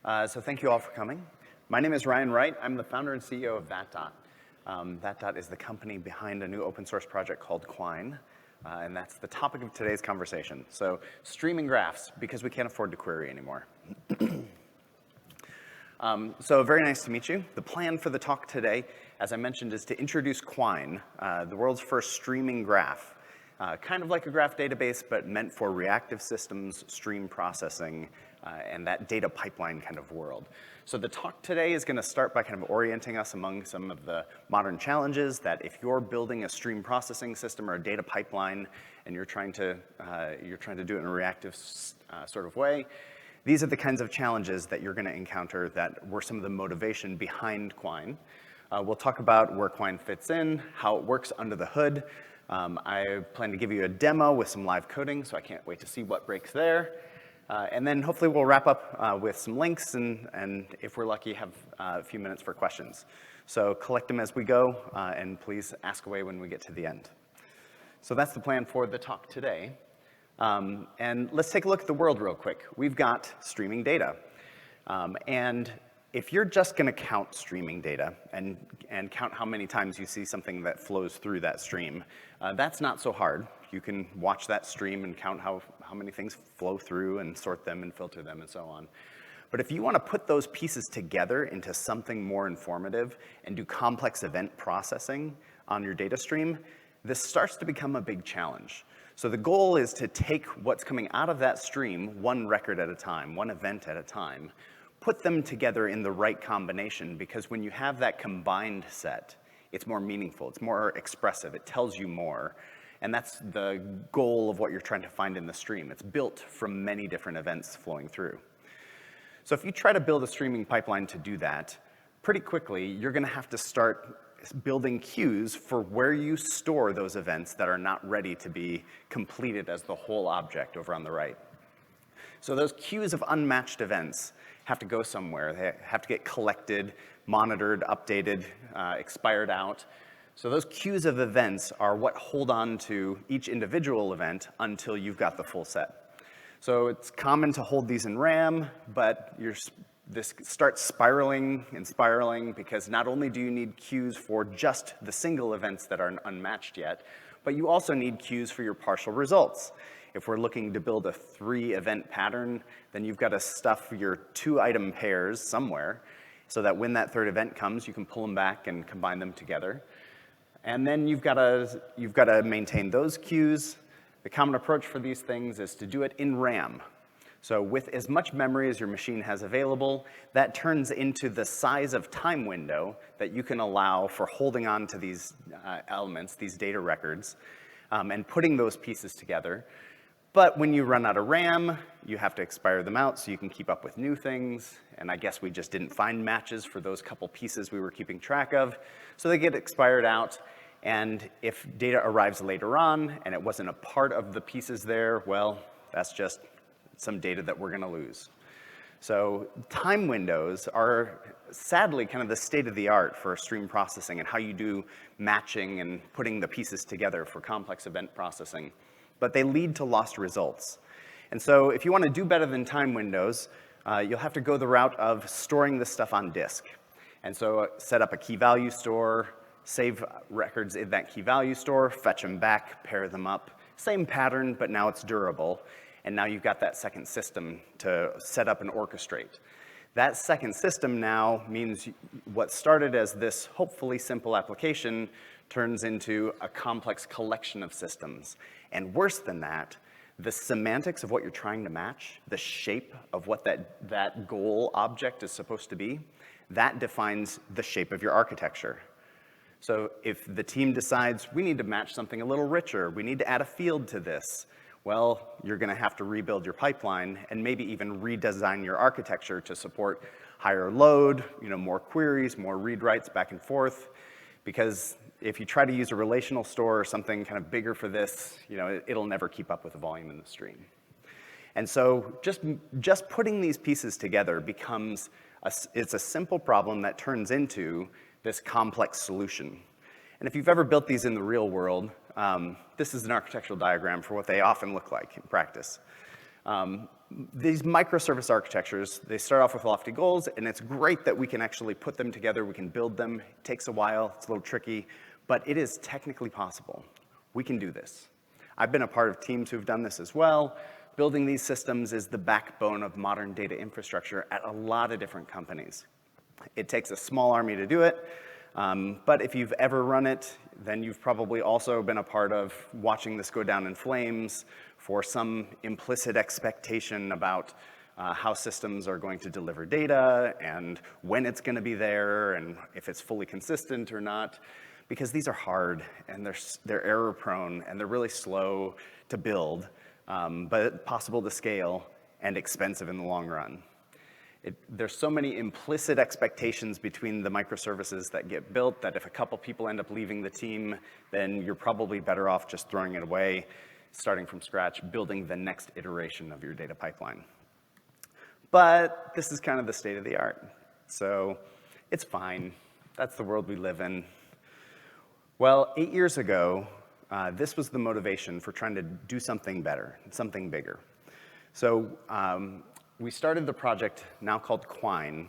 So thank you all for coming. My name is Wright. I'm the founder and CEO of thatDot. thatDot is the company behind a new open source project called Quine, and that's the topic of today's conversation. So streaming graphs, because we can't afford to query anymore. So very nice to meet you. The plan for the talk today, as I mentioned, is to introduce Quine, the world's first streaming graph. Kind of like a graph database, but meant for reactive systems, stream processing, and that data pipeline kind of world. So the talk today is going to start by kind of orienting us among some of the modern challenges that if you're building a stream processing system or a data pipeline and you're trying to do it in a reactive sort of way, these are the kinds of challenges that you're going to encounter that were some of the motivation behind Quine. We'll talk about where Quine fits in, how it works under the hood. I plan to give you a demo with some live coding, so I can't wait to see what breaks there. And then hopefully we'll wrap up with some links and if we're lucky, have a few minutes for questions. So collect them as we go, and please ask away when we get to the end. So that's the plan for the talk today. And let's take a look at the world real quick. We've got streaming data. And if you're just going to count streaming data and count how many times you see something that flows through that stream, that's not so hard. You can watch that stream and count how many things flow through and sort them and filter them and so on. But if you want to put those pieces together into something more informative and do complex event processing on your data stream, this starts to become a big challenge. So the goal is to take what's coming out of that stream one record at a time, one event at a time, put them together in the right combination, because when you have that combined set, it's more meaningful, it's more expressive, it tells you more. And that's the goal of what you're trying to find in the stream. It's built from many different events flowing through. So if you try to build a streaming pipeline to do that, pretty quickly, you're going to have to start building queues for where you store those events that are not ready to be completed as the whole object over on the right. So those queues of unmatched events have to go somewhere. They have to get collected, monitored, updated, expired out. So those queues of events are what hold on to each individual event until you've got the full set. So it's common to hold these in RAM, but this starts spiraling and spiraling, because not only do you need queues for just the single events that are unmatched yet, but you also need queues for your partial results. If we're looking to build a 3-event pattern, then you've got to stuff your 2-item pairs somewhere so that when that 3rd event comes, you can pull them back and combine them together. And then you've got to maintain those queues. The common approach for these things is to do it in RAM. So with as much memory as your machine has available, that turns into the size of time window that you can allow for holding on to these elements, these data records, and putting those pieces together. But when you run out of RAM, you have to expire them out so you can keep up with new things. And I guess we just didn't find matches for those couple pieces we were keeping track of. So they get expired out. And if data arrives later on and it wasn't a part of the pieces there, well, that's just some data that we're going to lose. So time windows are sadly kind of the state of the art for stream processing and how you do matching and putting the pieces together for complex event processing. But they lead to lost results. And so if you want to do better than time windows, you'll have to go the route of storing this stuff on disk. And so set up a key value store, save records in that key value store, fetch them back, pair them up. Same pattern, but now it's durable. And now you've got that second system to set up and orchestrate. That second system now means what started as this hopefully simple application turns into a complex collection of systems. And worse than that, the semantics of what you're trying to match, the shape of what that goal object is supposed to be, that defines the shape of your architecture. So if the team decides we need to match something a little richer, we need to add a field to this, well, you're going to have to rebuild your pipeline and maybe even redesign your architecture to support higher load, more queries, more read writes back and forth. Because if you try to use a relational store or something kind of bigger for this, it'll never keep up with the volume in the stream. And so just putting these pieces together becomes it's a simple problem that turns into this complex solution. And if you've ever built these in the real world, this is an architectural diagram for what they often look like in practice. These microservice architectures, they start off with lofty goals, and it's great that we can actually put them together, we can build them. It takes a while, it's a little tricky, but it is technically possible. We can do this. I've been a part of teams who've done this as well. Building these systems is the backbone of modern data infrastructure at a lot of different companies. It takes a small army to do it, but if you've ever run it, then you've probably also been a part of watching this go down in flames for some implicit expectation about how systems are going to deliver data and when it's going to be there and if it's fully consistent or not. Because these are hard and they're error prone and they're really slow to build, but possible to scale and expensive in the long run. There's so many implicit expectations between the microservices that get built that if a couple people end up leaving the team, then you're probably better off just throwing it away, starting from scratch, building the next iteration of your data pipeline. But this is kind of the state of the art. So it's fine. That's the world we live in. Well, 8 years ago, this was the motivation for trying to do something better, something bigger. So we started the project now called Quine.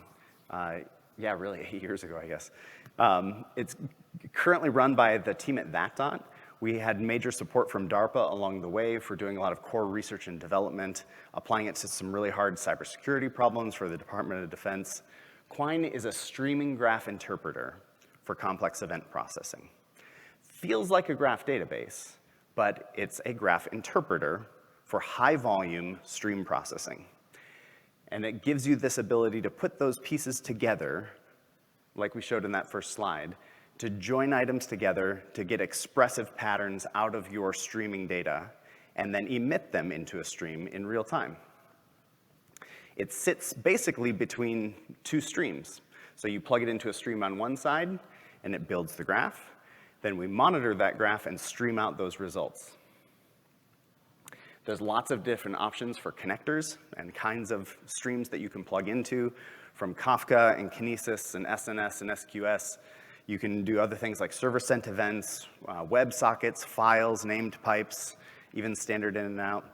Yeah, really 8 years ago, I guess. It's currently run by the team at thatDot. We had major support from DARPA along the way for doing a lot of core research and development, applying it to some really hard cybersecurity problems for the Department of Defense. Quine is a streaming graph interpreter for complex event processing. Feels like a graph database, but it's a graph interpreter for high-volume stream processing. And it gives you this ability to put those pieces together, like we showed in that first slide, to join items together to get expressive patterns out of your streaming data and then emit them into a stream in real time. It sits basically between two streams. So you plug it into a stream on one side, and it builds the graph. Then we monitor that graph and stream out those results. There's lots of different options for connectors and kinds of streams that you can plug into, from Kafka and Kinesis and SNS and SQS. You can do other things like server-sent events, web sockets, files, named pipes, even standard in and out.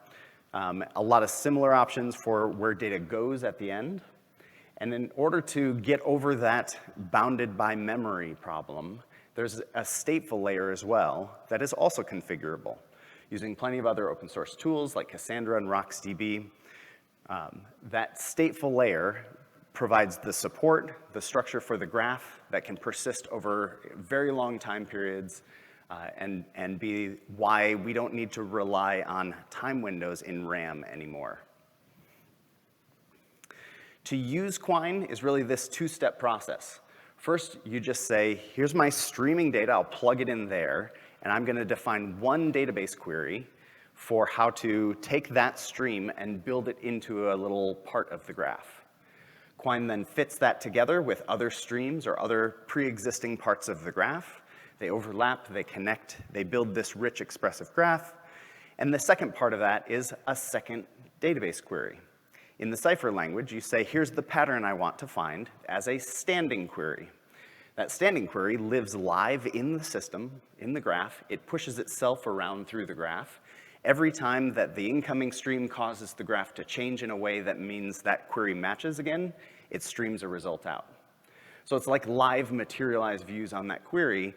A lot of similar options for where data goes at the end. And in order to get over that bounded by memory problem, there's a stateful layer as well that is also configurable using plenty of other open source tools like Cassandra and RocksDB. That stateful layer provides the support, the structure for the graph that can persist over very long time periods and be why we don't need to rely on time windows in RAM anymore. To use Quine is really this two-step process. First, you just say, here's my streaming data, I'll plug it in there, and I'm gonna define one database query for how to take that stream and build it into a little part of the graph. Quine then fits that together with other streams or other pre-existing parts of the graph. They overlap, they connect, they build this rich expressive graph. And the second part of that is a second database query. In the Cypher language, you say, here's the pattern I want to find as a standing query. That standing query lives live in the system, in the graph. It pushes itself around through the graph. Every time that the incoming stream causes the graph to change in a way that means that query matches again, it streams a result out. So it's like live materialized views on that query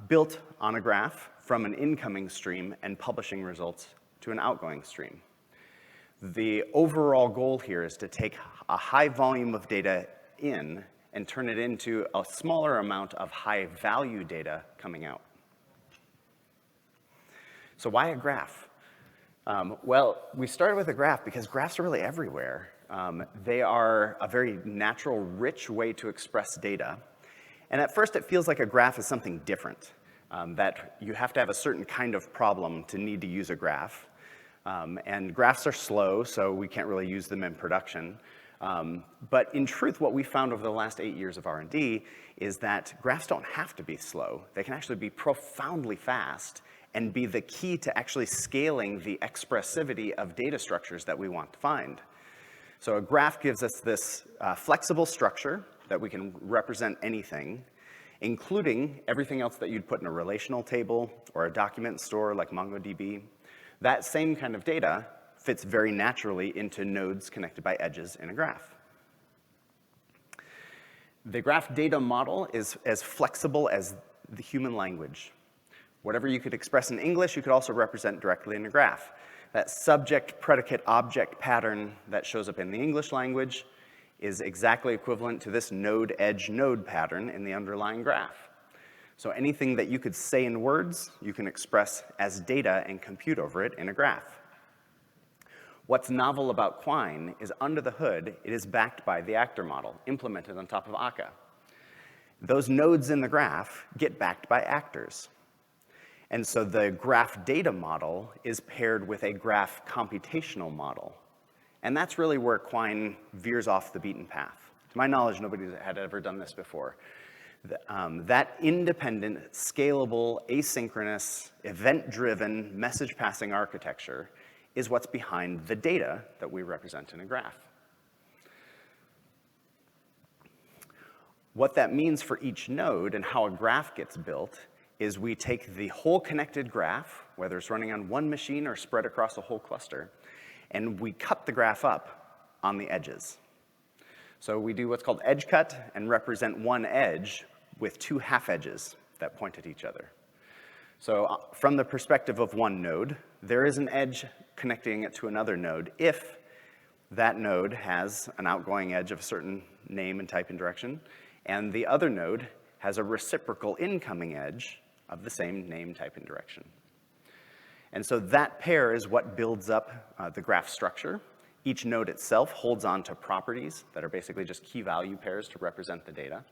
built on a graph from an incoming stream and publishing results to an outgoing stream. The overall goal here is to take a high volume of data in and turn it into a smaller amount of high value data coming out. So why a graph? Well, we started with a graph because graphs are really everywhere. They are a very natural, rich way to express data. And at first it feels like a graph is something different, that you have to have a certain kind of problem to need to use a graph. And graphs are slow, so we can't really use them in production. But in truth, what we found over the last 8 years of R&D is that graphs don't have to be slow. They can actually be profoundly fast and be the key to actually scaling the expressivity of data structures that we want to find. So a graph gives us this flexible structure that we can represent anything, including everything else that you'd put in a relational table or a document store like MongoDB. That same kind of data fits very naturally into nodes connected by edges in a graph. The graph data model is as flexible as the human language. Whatever you could express in English, you could also represent directly in a graph. That subject, predicate, object pattern that shows up in the English language is exactly equivalent to this node, edge, node pattern in the underlying graph. So anything that you could say in words, you can express as data and compute over it in a graph. What's novel about Quine is under the hood, it is backed by the actor model, implemented on top of Akka. Those nodes in the graph get backed by actors. And so the graph data model is paired with a graph computational model. And that's really where Quine veers off the beaten path. To my knowledge, nobody had ever done this before. That independent, scalable, asynchronous, event-driven message passing architecture is what's behind the data that we represent in a graph. What that means for each node and how a graph gets built is we take the whole connected graph, whether it's running on one machine or spread across a whole cluster, and we cut the graph up on the edges. So we do what's called edge cut and represent one edge with two half edges that point at each other. So from the perspective of one node, there is an edge connecting it to another node if that node has an outgoing edge of a certain name and type and direction, and the other node has a reciprocal incoming edge of the same name, type, and direction. And so that pair is what builds up the graph structure. Each node itself holds on to properties that are basically just key value pairs to represent the data.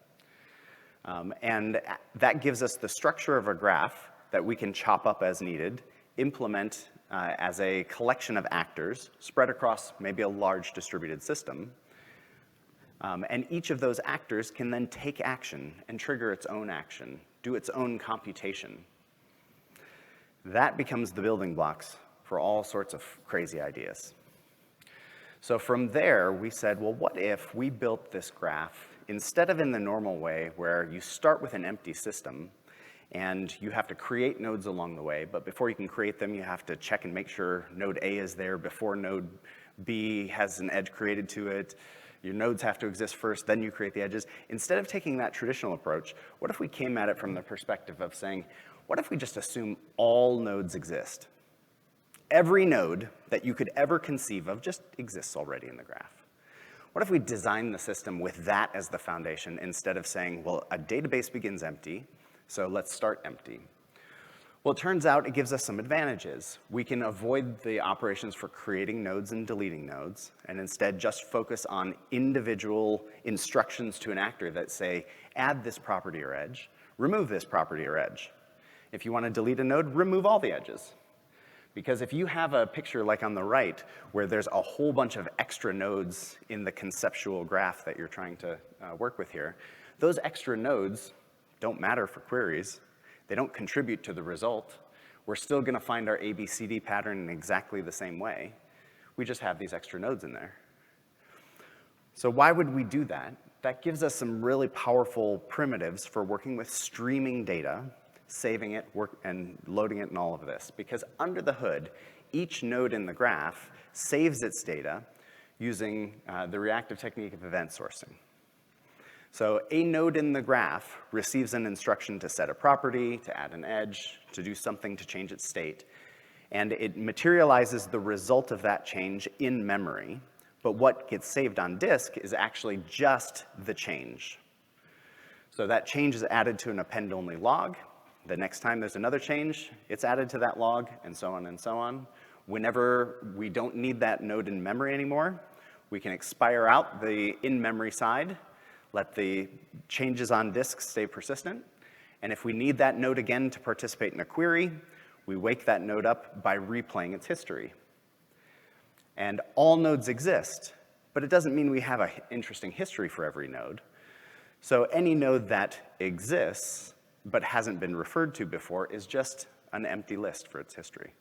And that gives us the structure of a graph that we can chop up as needed, implement as a collection of actors spread across maybe a large distributed system. And each of those actors can then take action and trigger its own action, do its own computation. That becomes the building blocks for all sorts of crazy ideas. So from there, we said, well, what if we built this graph instead of in the normal way where you start with an empty system and you have to create nodes along the way, but before you can create them, you have to check and make sure node A is there before node B has an edge created to it. Your nodes have to exist first, then you create the edges. Instead of taking that traditional approach, what if we came at it from the perspective of saying, what if we just assume all nodes exist? Every node that you could ever conceive of just exists already in the graph. What if we design the system with that as the foundation instead of saying, well, a database begins empty, so let's start empty? Well, it turns out it gives us some advantages. We can avoid the operations for creating nodes and deleting nodes, and instead just focus on individual instructions to an actor that say, add this property or edge, remove this property or edge. If you want to delete a node, remove all the edges. Because if you have a picture like on the right, where there's a whole bunch of extra nodes in the conceptual graph that you're trying to work with here, those extra nodes don't matter for queries. They don't contribute to the result. We're still going to find our ABCD pattern in exactly the same way. We just have these extra nodes in there. So why would we do that? That gives us some really powerful primitives for working with streaming data, saving it, and loading it and all of this. Because under the hood, each node in the graph saves its data using the reactive technique of event sourcing. So a node in the graph receives an instruction to set a property, to add an edge, to do something to change its state. And it materializes the result of that change in memory. But what gets saved on disk is actually just the change. So that change is added to an append-only log. The next time there's another change, it's added to that log, and so on and so on. Whenever we don't need that node in memory anymore, we can expire out the in-memory side, let the changes on disk stay persistent, and if we need that node again to participate in a query, we wake that node up by replaying its history. And all nodes exist, but it doesn't mean we have an interesting history for every node. So any node that exists but hasn't been referred to before is just an empty list for its history.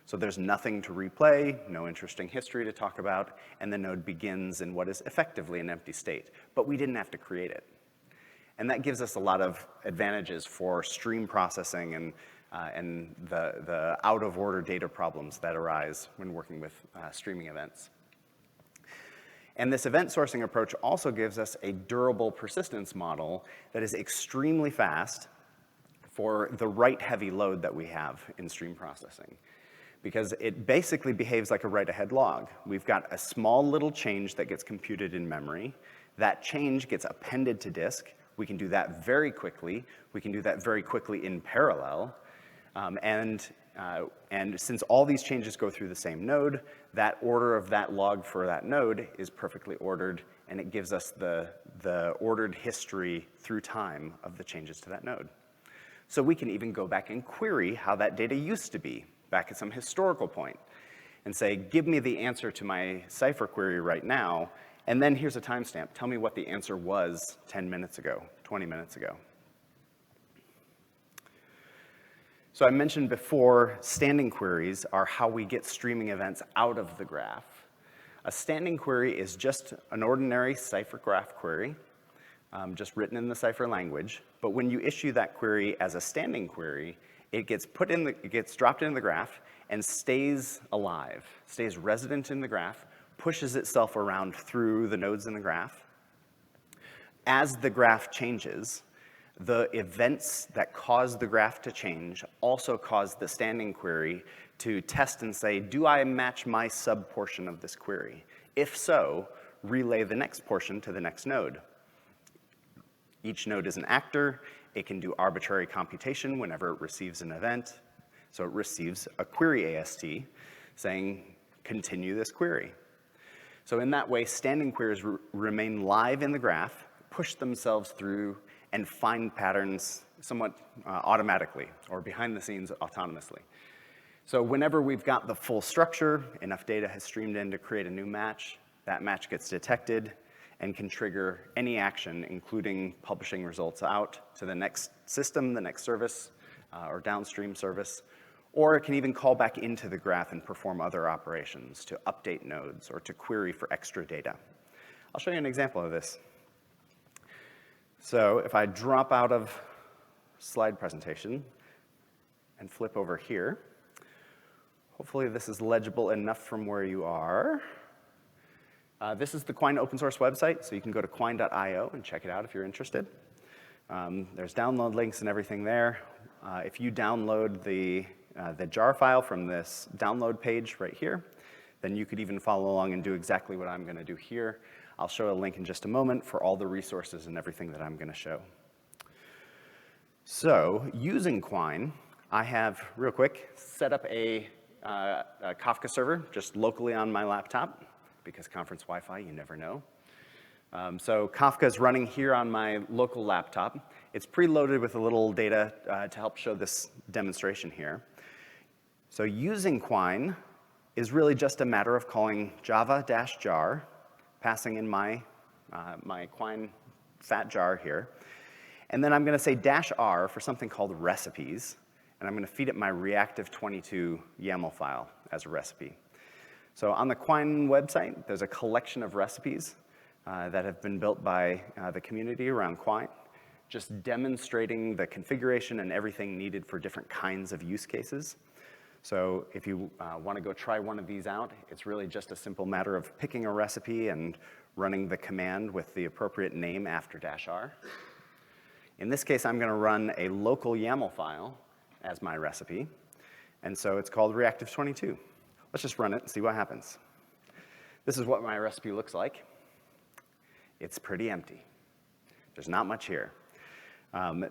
So there's nothing to replay, no interesting history to talk about, and the node begins in what is effectively an empty state. But we didn't have to create it. And that gives us a lot of advantages for stream processing and and the out-of-order data problems that arise when working with streaming events. And this event sourcing approach also gives us a durable persistence model that is extremely fast for the write-heavy load that we have in stream processing, because it basically behaves like a write-ahead log. We've got a small little change that gets computed in memory. That change gets appended to disk. We can do that very quickly. We can do that very quickly in parallel. And since all these changes go through the same node, that order of that log for that node is perfectly ordered, and it gives us the ordered history through time of the changes to that node. So we can even go back and query how that data used to be back at some historical point and say, give me the answer to my cipher query right now, and then here's a timestamp. Tell me what the answer was 10 minutes ago, 20 minutes ago. So I mentioned before, standing queries are how we get streaming events out of the graph. A standing query is just an ordinary cipher graph query, just written in the cipher language. But when you issue that query as a standing query, it gets dropped into the graph and stays alive, stays resident in the graph, pushes itself around through the nodes in the graph. As the graph changes, the events that cause the graph to change also cause the standing query to test and say, do I match my sub-portion of this query? If so, relay the next portion to the next node. Each node is an actor. It can do arbitrary computation whenever it receives an event. So it receives a query AST saying, continue this query. So in that way, standing queries remain live in the graph, push themselves through, and find patterns somewhat automatically or behind the scenes autonomously. So whenever we've got the full structure, enough data has streamed in to create a new match, that match gets detected and can trigger any action, including publishing results out to the next system, the next service, or downstream service, or it can even call back into the graph and perform other operations to update nodes or to query for extra data. I'll show you an example of this. So if I drop out of slide presentation and flip over here, hopefully this is legible enough from where you are. This is the Quine open source website, so you can go to quine.io and check it out if you're interested. There's download links and everything there. If you download the jar file from this download page right here, then you could even follow along and do exactly what I'm going to do here. I'll show a link in just a moment for all the resources and everything that I'm going to show. So using Quine, I have, real quick, set up a Kafka server just locally on my laptop, because conference Wi-Fi, you never know. So Kafka is running here on my local laptop. It's preloaded with a little data to help show this demonstration here. So using Quine is really just a matter of calling java-jar, passing in my Quine fat jar here. And then I'm going to say -r for something called recipes. And I'm going to feed it my Reactive 22 YAML file as a recipe. So on the Quine website, there's a collection of recipes that have been built by the community around Quine, just demonstrating the configuration and everything needed for different kinds of use cases. So if you want to go try one of these out, it's really just a simple matter of picking a recipe and running the command with the appropriate name after -r. In this case, I'm going to run a local YAML file as my recipe, and so it's called Reactive 22. Let's just run it and see what happens. This is what my recipe looks like. It's pretty empty. There's not much here.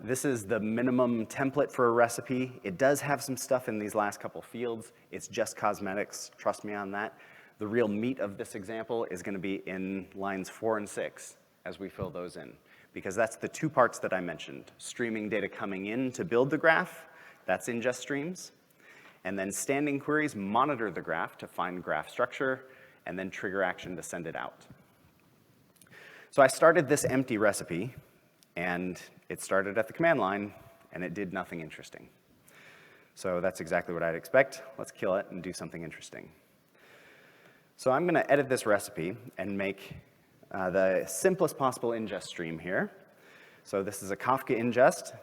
This is the minimum template for a recipe. It does have some stuff in these last couple fields. It's just cosmetics, trust me on that. The real meat of this example is going to be in lines 4 and 6 as we fill those in, because that's the two parts that I mentioned. Streaming data coming in to build the graph, that's ingest streams. And then standing queries monitor the graph to find graph structure and then trigger action to send it out. So I started this empty recipe, and it started at the command line, and it did nothing interesting. So that's exactly what I'd expect. Let's kill it and do something interesting. So I'm going to edit this recipe and make the simplest possible ingest stream here. So this is a Kafka ingest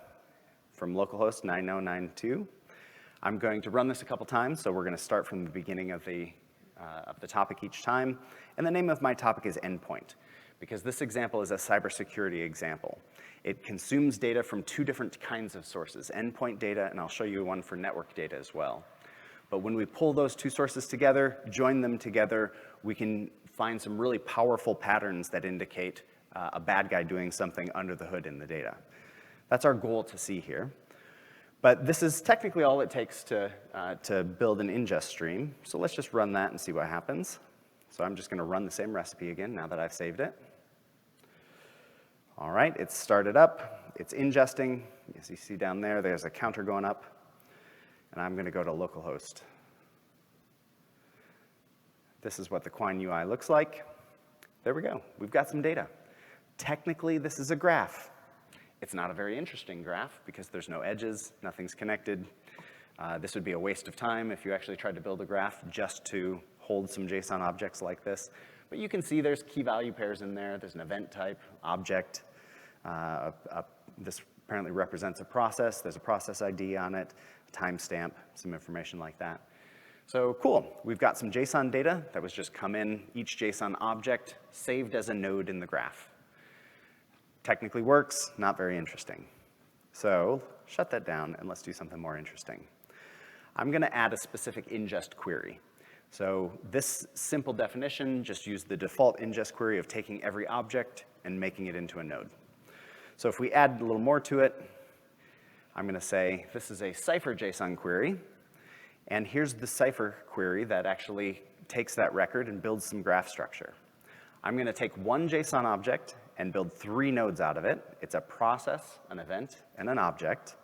from localhost 9092. I'm going to run this a couple times, so we're going to start from the beginning of the topic each time. And the name of my topic is endpoint, because this example is a cybersecurity example. It consumes data from two different kinds of sources, endpoint data, and I'll show you one for network data as well. But when we pull those two sources together, join them together, we can find some really powerful patterns that indicate a bad guy doing something under the hood in the data. That's our goal to see here. But this is technically all it takes to build an ingest stream. So let's just run that and see what happens. So I'm just going to run the same recipe again now that I've saved it. All right, it's started up. It's ingesting. As you see down there, there's a counter going up. And I'm going to go to localhost. This is what the Quine UI looks like. There we go. We've got some data. Technically, this is a graph. It's not a very interesting graph because there's no edges, nothing's connected. This would be a waste of time if you actually tried to build a graph just to hold some JSON objects like this. But you can see there's key value pairs in there. There's an event type, object. This apparently represents a process. There's a process ID on it, a timestamp, some information like that. So cool, we've got some JSON data that was just come in, each JSON object saved as a node in the graph. Technically works, not very interesting. So shut that down and let's do something more interesting. I'm gonna add a specific ingest query. So this simple definition just used the default ingest query of taking every object and making it into a node. So if we add a little more to it, I'm gonna say this is a Cypher JSON query, and here's the Cypher query that actually takes that record and builds some graph structure. I'm gonna take one JSON object and build 3 nodes out of it. It's a process, an event, and an object.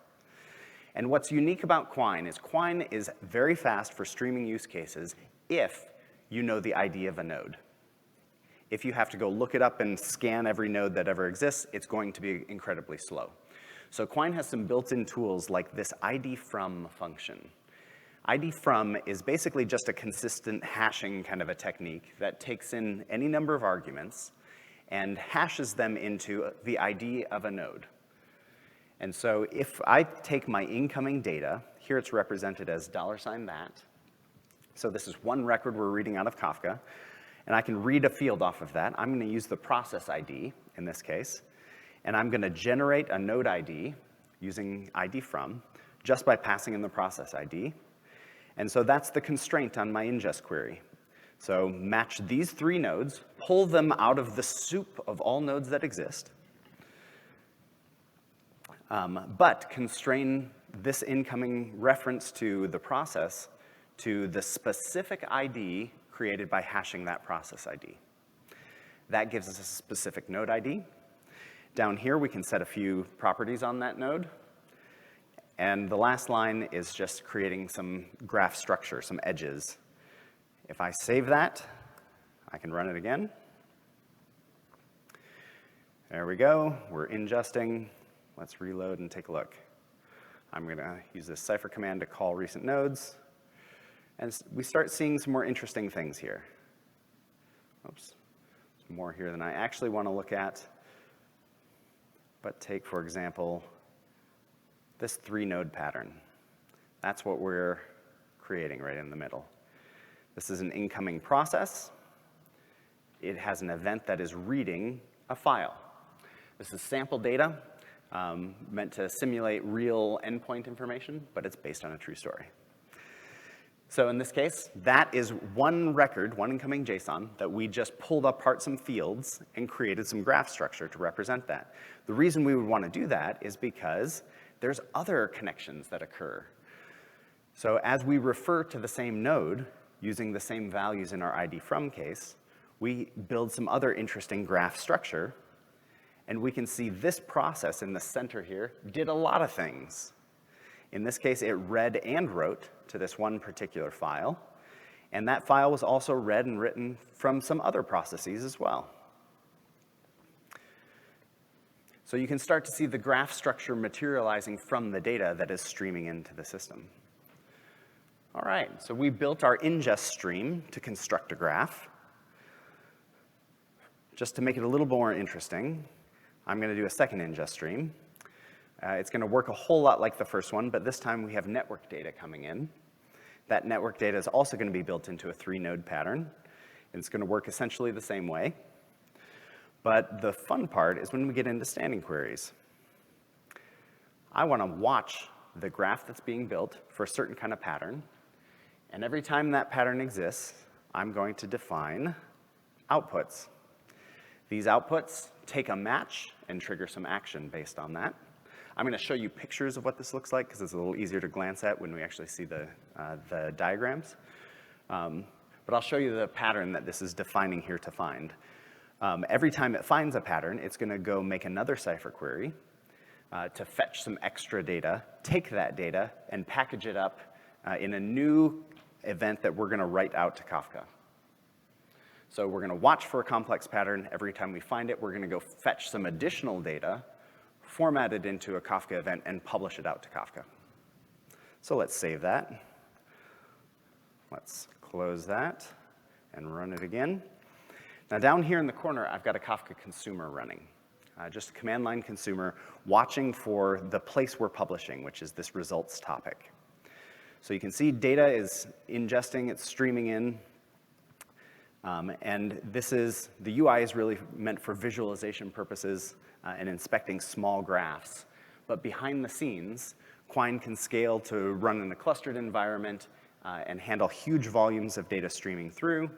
And what's unique about Quine is very fast for streaming use cases if you know the ID of a node. If you have to go look it up and scan every node that ever exists, it's going to be incredibly slow. So Quine has some built-in tools like this ID from function. ID from is basically just a consistent hashing kind of a technique that takes in any number of arguments and hashes them into the ID of a node. And so if I take my incoming data, here it's represented as $that. So this is one record we're reading out of Kafka, and I can read a field off of that. I'm gonna use the process ID in this case, and I'm gonna generate a node ID using ID from just by passing in the process ID. And so that's the constraint on my ingest query. So match these 3 nodes, pull them out of the soup of all nodes that exist, but constrain this incoming reference to the process to the specific ID created by hashing that process ID. That gives us a specific node ID. Down here, we can set a few properties on that node. And the last line is just creating some graph structure, some edges. If I save that, I can run it again. There we go, we're ingesting. Let's reload and take a look. I'm gonna use this Cypher command to call recent nodes. And we start seeing some more interesting things here. Oops, there's more here than I actually wanna look at. But take, for example, this 3-node pattern. That's what we're creating right in the middle. This is an incoming process. It has an event that is reading a file. This is sample data meant to simulate real endpoint information, but it's based on a true story. So in this case, that is one record, one incoming JSON, that we just pulled apart some fields and created some graph structure to represent that. The reason we would want to do that is because there's other connections that occur. So as we refer to the same node, using the same values in our ID from case, we build some other interesting graph structure, and we can see this process in the center here did a lot of things. In this case, it read and wrote to this one particular file, and that file was also read and written from some other processes as well. So you can start to see the graph structure materializing from the data that is streaming into the system. All right, so we built our ingest stream to construct a graph. Just to make it a little more interesting, I'm going to do a second ingest stream. It's going to work a whole lot like the first one, but this time we have network data coming in. That network data is also going to be built into a 3-node pattern. And it's going to work essentially the same way. But the fun part is when we get into standing queries. I want to watch the graph that's being built for a certain kind of pattern. And every time that pattern exists, I'm going to define outputs. These outputs take a match and trigger some action based on that. I'm going to show you pictures of what this looks like because it's a little easier to glance at when we actually see the diagrams. But I'll show you the pattern that this is defining here to find. Every time it finds a pattern, it's going to go make another cipher query to fetch some extra data, take that data, and package it up in a new event that we're going to write out to Kafka. So we're going to watch for a complex pattern. Every time we find it, we're going to go fetch some additional data, format it into a Kafka event, and publish it out to Kafka. So let's save that. Let's close that and run it again. Now down here in the corner, I've got a Kafka consumer running. Just a command line consumer watching for the place we're publishing, which is this results topic. So you can see data is ingesting, it's streaming in. And the UI is really meant for visualization purposes and inspecting small graphs. But behind the scenes, Quine can scale to run in a clustered environment and handle huge volumes of data streaming through.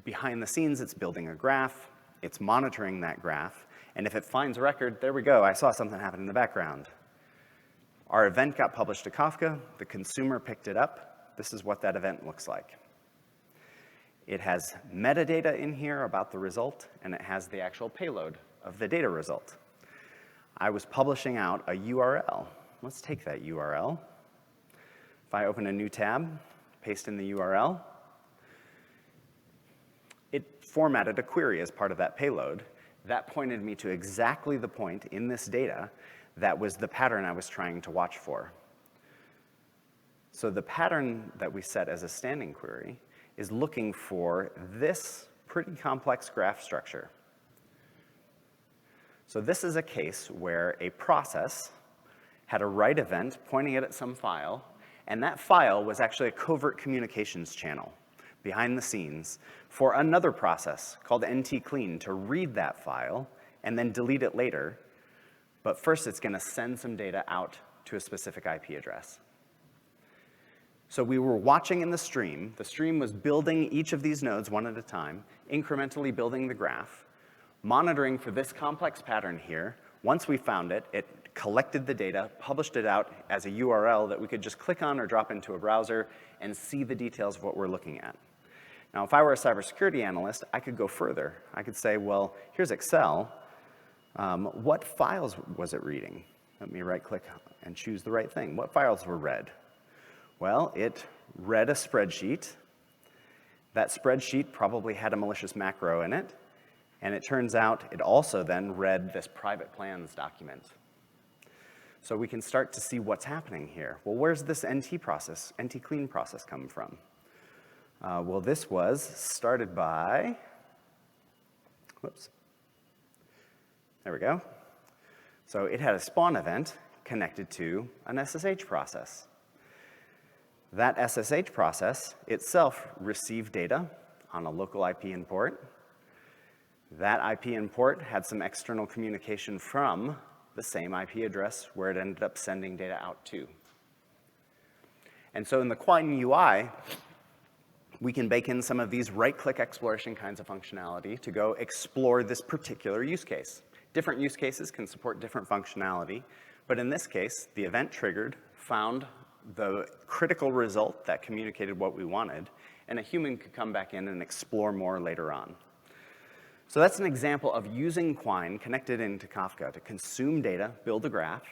Behind the scenes, it's building a graph, it's monitoring that graph, and if it finds a record, there we go, I saw something happen in the background. Our event got published to Kafka, the consumer picked it up, this is what that event looks like. It has metadata in here about the result, and it has the actual payload of the data result. I was publishing out a URL. Let's take that URL. If I open a new tab, paste in the URL, it formatted a query as part of that payload. That pointed me to exactly the point in this data that was the pattern I was trying to watch for. So the pattern that we set as a standing query is looking for this pretty complex graph structure. So this is a case where a process had a write event pointing it at some file, and that file was actually a covert communications channel behind the scenes for another process called ntclean to read that file and then delete it later. But first, it's going to send some data out to a specific IP address. So we were watching in the stream. The stream was building each of these nodes one at a time, incrementally building the graph, monitoring for this complex pattern here. Once we found it, it collected the data, published it out as a URL that we could just click on or drop into a browser and see the details of what we're looking at. Now, if I were a cybersecurity analyst, I could go further. I could say, well, here's Excel. What files was it reading? Let me right-click and choose the right thing. What files were read? Well, it read a spreadsheet. That spreadsheet probably had a malicious macro in it. And it turns out it also then read this private plans document. So we can start to see what's happening here. Well, where's this ntclean process come from? Well, this was started by, whoops. There we go. So it had a spawn event connected to an SSH process. That SSH process itself received data on a local IP import. That IP import had some external communication from the same IP address where it ended up sending data out to. And so in the Quine UI, we can bake in some of these right-click exploration kinds of functionality to go explore this particular use case. Different use cases can support different functionality, but in this case, the event triggered, found the critical result that communicated what we wanted, and a human could come back in and explore more later on. So that's an example of using Quine connected into Kafka to consume data, build a graph,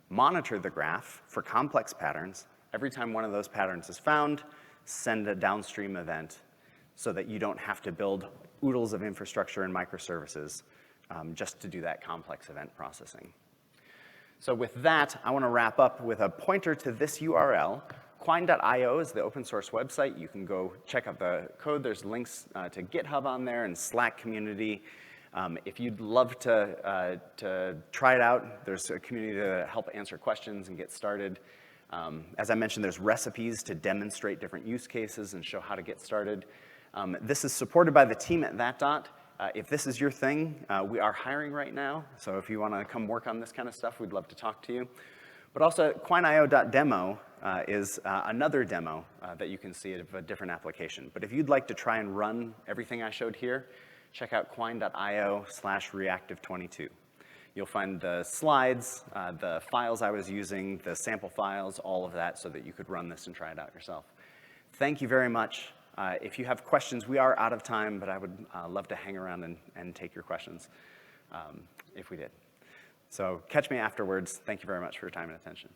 monitor the graph for complex patterns. Every time one of those patterns is found, send a downstream event so that you don't have to build oodles of infrastructure and microservices just to do that complex event processing. So with that, I want to wrap up with a pointer to this URL. Quine.io is the open source website. You can go check out the code. There's links to GitHub on there and Slack community. If you'd love to try it out, there's a community to help answer questions and get started. As I mentioned, there's recipes to demonstrate different use cases and show how to get started. This is supported by the team at thatDot. If this is your thing, we are hiring right now, so if you want to come work on this kind of stuff, we'd love to talk to you. But also, Quine.io.demo is another demo that you can see of a different application. But if you'd like to try and run everything I showed here, check out Quine.io/reactive22. You'll find the slides, the files I was using, the sample files, all of that, so that you could run this and try it out yourself. Thank you very much. If you have questions, we are out of time, but I would love to hang around and take your questions if we did. So catch me afterwards. Thank you very much for your time and attention.